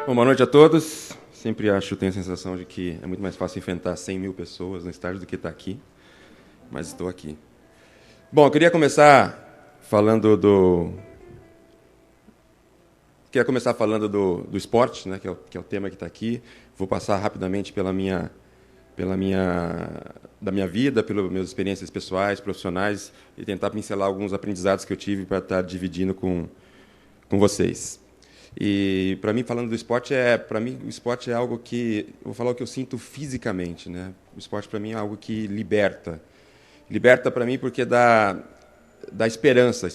Bom, boa noite a todos. Sempre tenho a sensação de que é muito mais fácil enfrentar 100 mil pessoas no estádio do que estar aqui, mas estou aqui. Bom, eu queria começar falando do esporte, né, que é o tema que está aqui. Vou passar rapidamente da minha vida, pelas minhas experiências pessoais, profissionais, e tentar pincelar alguns aprendizados que eu tive para estar dividindo com vocês. E para mim, falando do esporte, o esporte é algo que, vou falar o que eu sinto fisicamente, né? O esporte para mim é algo que liberta. Liberta para mim porque dá esperança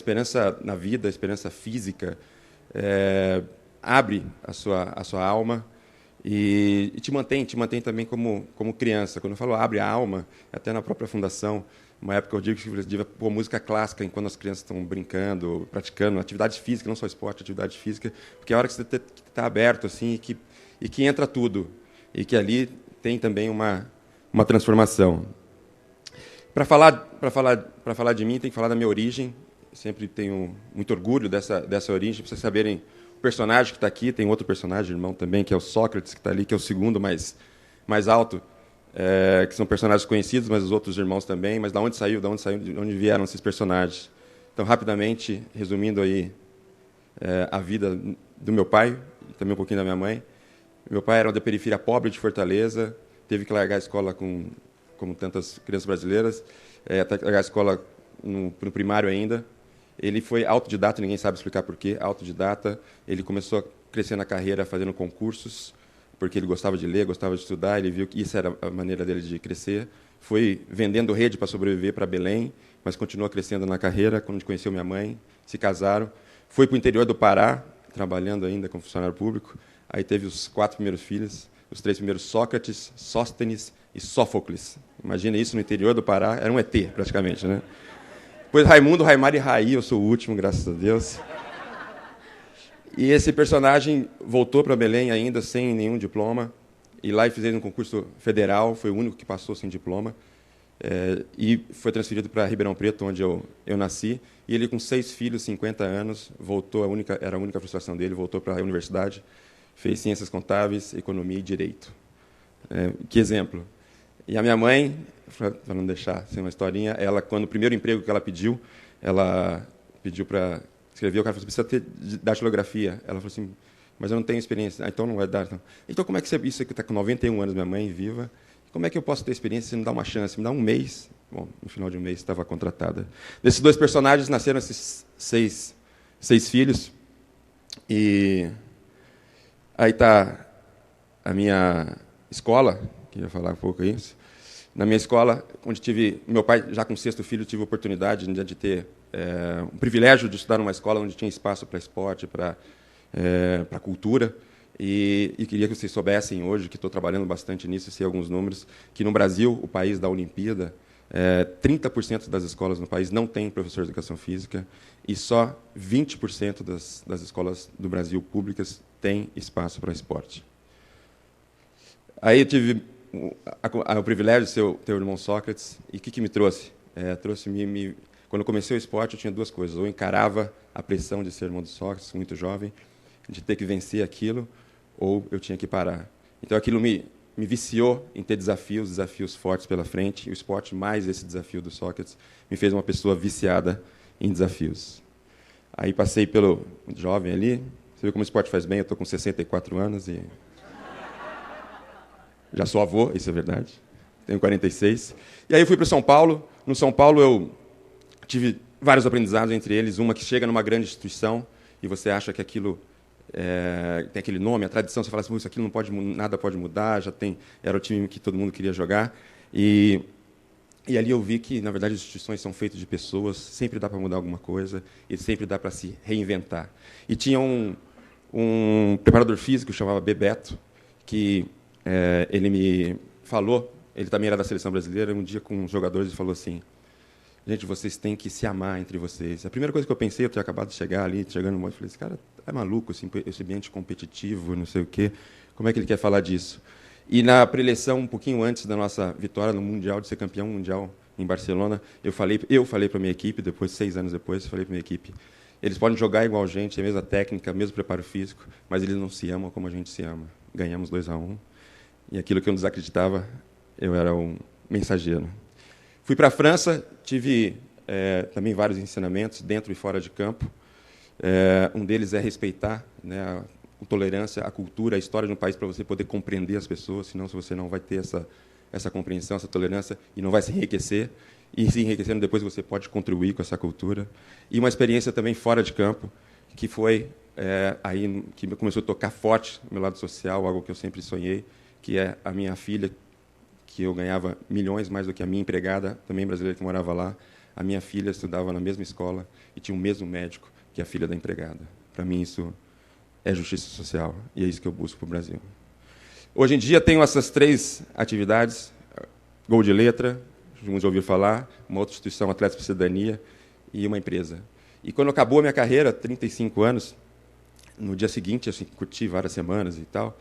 na vida, esperança física, abre a sua alma e te mantém também como criança. Quando eu falo abre a alma, até na própria fundação, uma época eu digo que devia pôr música clássica enquanto as crianças estão brincando, praticando atividade física, não só esporte, atividade física, porque é a hora que você está aberto assim e que entra tudo e que ali tem também uma transformação. Para falar de mim, tem que falar da minha origem. Sempre tenho muito orgulho dessa origem. Para vocês saberem, o personagem que está aqui, tem outro personagem, irmão também, que é o Sócrates, que está ali, que é o segundo mais alto, que são personagens conhecidos, mas os outros irmãos também. Mas de onde vieram esses personagens? Então, rapidamente, resumindo aí a vida do meu pai, e também um pouquinho da minha mãe. Meu pai era da periferia pobre de Fortaleza, teve que largar a escola como tantas crianças brasileiras, até largar a escola no primário ainda. Ele foi autodidata, ninguém sabe explicar por quê, autodidata. Ele começou a crescer na carreira fazendo concursos, porque ele gostava de ler, gostava de estudar, ele viu que isso era a maneira dele de crescer. Foi vendendo rede para sobreviver para Belém, mas continuou crescendo na carreira. Quando conheceu minha mãe, se casaram. Foi para o interior do Pará, trabalhando ainda como funcionário público. Aí teve os 4 primeiros filhos, os 3 primeiros Sócrates, Sóstenes e Sófocles. Imagina isso no interior do Pará, era um ET praticamente, né? Depois Raimundo, Raimar e Raí, eu sou o último, graças a Deus. E esse personagem voltou para Belém ainda sem nenhum diploma, e lá ele fez um concurso federal, foi o único que passou sem diploma, e foi transferido para Ribeirão Preto, onde eu nasci. E ele, com 6 filhos, 50 anos, voltou, era a única frustração dele, voltou para a universidade, fez ciências contábeis, economia e direito. Que exemplo! E a minha mãe, para não deixar sem uma historinha, ela, quando o primeiro emprego que ela pediu para escrever, o cara falou assim, precisa ter datilografia. Ela falou assim, mas eu não tenho experiência. Então não vai dar. Então como é que você... Isso aqui está com 91 anos, minha mãe, viva. Como é que eu posso ter experiência se não dá uma chance? Me dá um mês. Bom, no final de um mês estava contratada. Desses 2 personagens nasceram esses 6 filhos. E aí está a minha escola, queria falar um pouco isso. Na minha escola, onde tive... Meu pai, já com o 6º filho, tive a oportunidade de ter um privilégio de estudar numa escola onde tinha espaço para esporte, para cultura. E queria que vocês soubessem hoje, que estou trabalhando bastante nisso, sei alguns números, que no Brasil, o país da Olimpíada, 30% das escolas no país não têm professor de educação física e só 20% das escolas do Brasil públicas têm espaço para esporte. Aí eu tive o privilégio de ser o teu irmão Sócrates. E o que me trouxe? Quando eu comecei o esporte, eu tinha 2 coisas. Ou eu encarava a pressão de ser irmão do Sócrates, muito jovem, de ter que vencer aquilo, ou eu tinha que parar. Então, aquilo me viciou em ter desafios fortes pela frente. E o esporte, mais esse desafio do Sócrates, me fez uma pessoa viciada em desafios. Aí passei pelo jovem ali. Você vê como o esporte faz bem? Eu estou com 64 anos e... Já sou avô, isso é verdade. Tenho 46. E aí eu fui para São Paulo. No São Paulo eu tive vários aprendizados, entre eles uma que chega numa grande instituição e você acha que aquilo tem aquele nome, a tradição, você fala assim, isso aquilo nada pode mudar, era o time que todo mundo queria jogar. E ali eu vi que, na verdade, as instituições são feitas de pessoas, sempre dá para mudar alguma coisa e sempre dá para se reinventar. E tinha um preparador físico, chamava Bebeto, que... ele me falou, ele também era da seleção brasileira, um dia com os jogadores ele falou assim, gente, vocês têm que se amar entre vocês. A primeira coisa que eu pensei, eu tinha acabado de chegar ali, chegando no monte, eu falei, esse cara é maluco, esse ambiente competitivo, não sei o quê, como é que ele quer falar disso? E na preleção, um pouquinho antes da nossa vitória no Mundial, de ser campeão mundial em Barcelona, eu falei para a minha equipe, 6 anos depois, eu falei para a minha equipe, Eles podem jogar igual a gente, a mesma técnica, o mesmo preparo físico, mas eles não se amam como a gente se ama. Ganhamos 2-1. E aquilo que eu não desacreditava, eu era um mensageiro. Fui para a França, tive também vários ensinamentos, dentro e fora de campo. Um deles é respeitar, né, a tolerância, a cultura, a história de um país, para você poder compreender as pessoas, senão você não vai ter essa compreensão, essa tolerância, e não vai se enriquecer. E se enriquecendo, depois você pode contribuir com essa cultura. E uma experiência também fora de campo, que foi aí que começou a tocar forte no meu lado social, algo que eu sempre sonhei, que é a minha filha, que eu ganhava milhões mais do que a minha empregada, também brasileira, que morava lá. A minha filha estudava na mesma escola e tinha o mesmo médico que a filha da empregada. Para mim, isso é justiça social, e é isso que eu busco para o Brasil. Hoje em dia, tenho essas 3 atividades: Gol de Letra, alguns já ouviram falar, uma outra instituição, Atletas para Cidadania, e uma empresa. E quando acabou a minha carreira, 35 anos, no dia seguinte, assim, curti várias semanas e tal,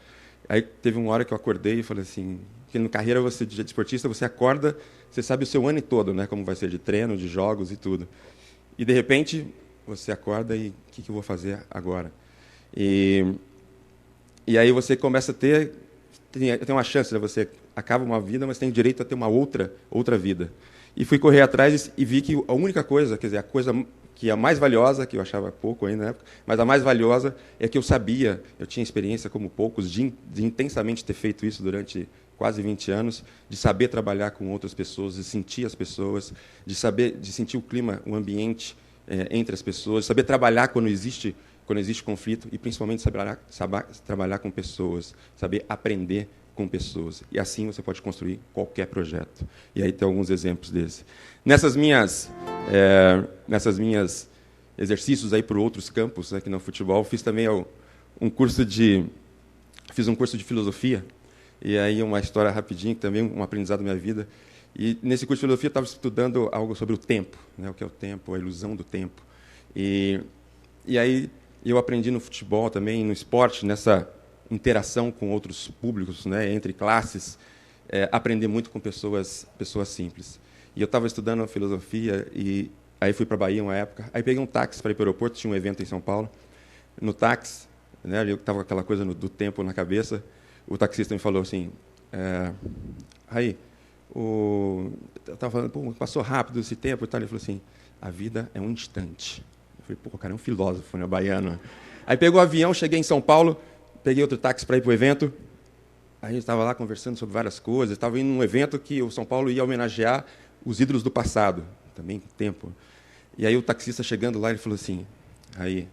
aí teve uma hora que eu acordei e falei assim, porque na carreira você de esportista, você acorda, você sabe o seu ano todo, né, como vai ser de treino, de jogos e tudo. E, de repente, você acorda e o que eu vou fazer agora? E aí você começa a tem uma chance, né? Você acaba uma vida, mas tem direito a ter uma outra vida. E fui correr atrás e vi que a única coisa, quer dizer, a coisa que é a mais valiosa, que eu achava pouco ainda na época, mas a mais valiosa é que eu sabia, eu tinha experiência como poucos, de intensamente ter feito isso durante quase 20 anos, de saber trabalhar com outras pessoas, de sentir as pessoas, de sentir o clima, o ambiente entre as pessoas, saber trabalhar quando existe conflito e, principalmente, saber trabalhar com pessoas, saber aprender com pessoas. E assim você pode construir qualquer projeto. E aí tem alguns exemplos desses. Nessas minhas exercícios aí por outros campos, aqui no futebol, fiz também um curso de filosofia. E aí uma história rapidinho, também um aprendizado da minha vida. E nesse curso de filosofia eu estava estudando algo sobre o tempo, né, o que é o tempo, a ilusão do tempo. E aí eu aprendi no futebol também, no esporte, nessa interação com outros públicos, né, entre classes, aprender muito com pessoas simples. E eu estava estudando filosofia e aí fui para a Bahia uma época, aí peguei um táxi para ir para o aeroporto, tinha um evento em São Paulo. No táxi, né, eu estava com aquela coisa do tempo na cabeça, o taxista me falou assim, aí, eu estava falando, pô, passou rápido esse tempo e tal, ele falou assim, a vida é um instante. Eu falei, pô, cara, é um filósofo, né, baiano. Aí pegou o avião, cheguei em São Paulo, peguei outro táxi para ir para o evento. Aí a gente estava lá conversando sobre várias coisas. Estava indo num evento que o São Paulo ia homenagear os ídolos do passado, também com tempo. E aí o taxista chegando lá, ele falou assim, aí,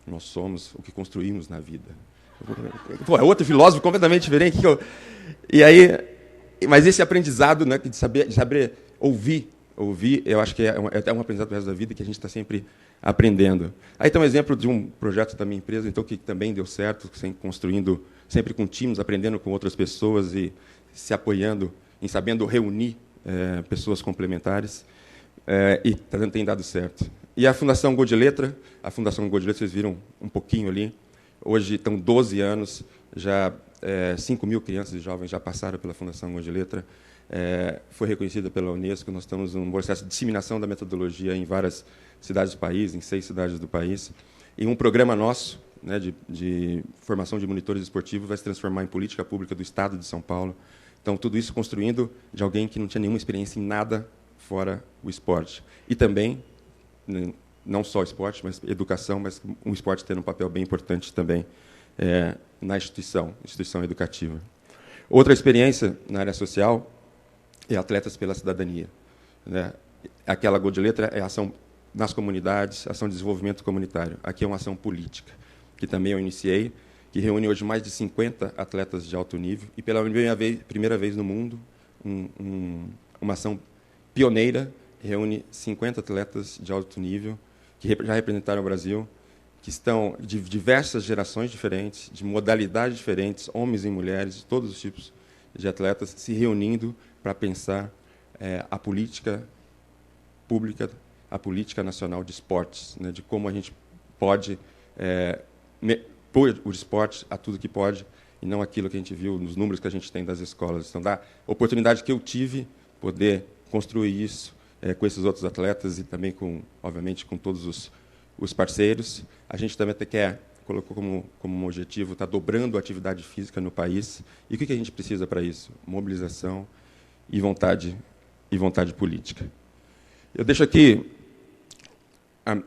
nós somos o que construímos na vida. Pô, é outro filósofo completamente diferente. E aí, mas esse aprendizado, né, de saber ouvir, eu acho que é um aprendizado do resto da vida que a gente está sempre aprendendo. Aí tem um exemplo de um projeto da minha empresa, então, que também deu certo, construindo sempre com times, aprendendo com outras pessoas e se apoiando, em sabendo reunir pessoas complementares, e tem dado certo. E a Fundação Gol de Letra, vocês viram um pouquinho ali, hoje estão 12 anos, já 5 mil crianças e jovens já passaram pela Fundação Gol de Letra, foi reconhecida pela Unesco, nós estamos num processo de disseminação da metodologia em várias cidades do país, em 6 cidades do país, e um programa nosso, né, de formação de monitores esportivos vai se transformar em política pública do Estado de São Paulo. Então, tudo isso construindo de alguém que não tinha nenhuma experiência em nada fora o esporte. E também, não só esporte, mas educação, mas um esporte tendo um papel bem importante também na instituição educativa. Outra experiência na área social é Atletas pela Cidadania, né? Aquela Gol de Letra é ação nas comunidades, ação de desenvolvimento comunitário. Aqui é uma ação política, que também eu iniciei, que reúne hoje mais de 50 atletas de alto nível, e pela primeira vez no mundo, uma ação pioneira, reúne 50 atletas de alto nível, que já representaram o Brasil, que estão de diversas gerações diferentes, de modalidades diferentes, homens e mulheres, de todos os tipos de atletas, se reunindo para pensar a política pública, a política nacional de esportes, né, de como a gente pode pôr o esporte a tudo que pode, e não aquilo que a gente viu nos números que a gente tem das escolas. Então, da oportunidade que eu tive, poder construir isso com esses outros atletas e também, obviamente, com todos os parceiros. A gente também até colocou como objetivo estar dobrando a atividade física no país. E o que a gente precisa para isso? Mobilização e vontade política. Eu deixo aqui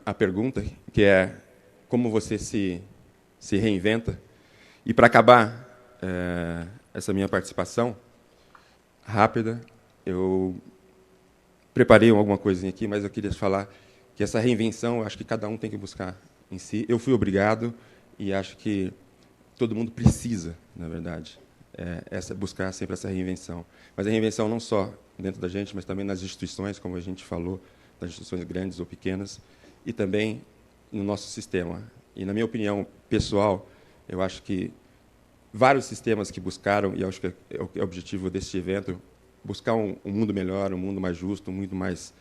a pergunta, que é como você se reinventa. E, para acabar essa minha participação rápida, eu preparei alguma coisinha aqui, mas eu queria falar que essa reinvenção, eu acho que cada um tem que buscar em si. Eu fui obrigado e acho que todo mundo precisa, na verdade, buscar sempre essa reinvenção. Mas a reinvenção não só dentro da gente, mas também nas instituições, como a gente falou, nas instituições grandes ou pequenas, e também no nosso sistema. E, na minha opinião pessoal, eu acho que vários sistemas que buscaram, e acho que é o objetivo deste evento, buscar um mundo melhor, um mundo mais justo, um mundo mais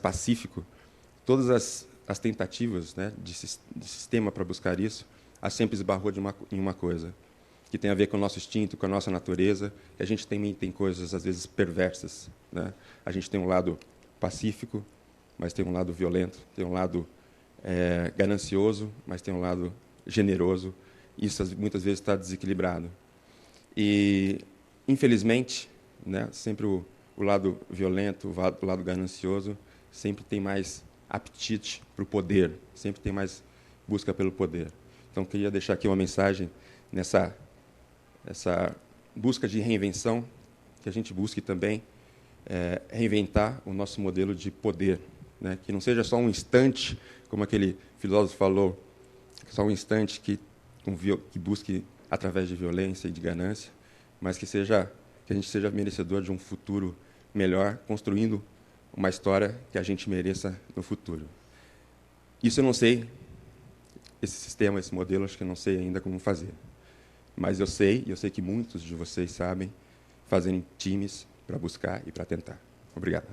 pacífico. Todas as tentativas, né, de sistema para buscar isso, a sempre esbarrou em uma coisa, que tem a ver com o nosso instinto, com a nossa natureza, e a gente tem coisas, às vezes, perversas. Né? A gente tem um lado pacífico, mas tem um lado violento, tem um lado ganancioso, mas tem um lado generoso. Isso, muitas vezes, está desequilibrado. E, infelizmente, né, sempre o lado violento, o lado ganancioso, sempre tem mais apetite para o poder, sempre tem mais busca pelo poder. Então, queria deixar aqui uma mensagem nessa busca de reinvenção, que a gente busque também reinventar o nosso modelo de poder, né? Que não seja só um instante, como aquele filósofo falou, só um instante que busque através de violência e de ganância, mas que a gente seja merecedor de um futuro melhor, construindo uma história que a gente mereça no futuro. Isso eu não sei, esse sistema, esse modelo, acho que eu não sei ainda como fazer. Mas eu sei que muitos de vocês sabem, fazerem times para buscar e para tentar. Obrigado.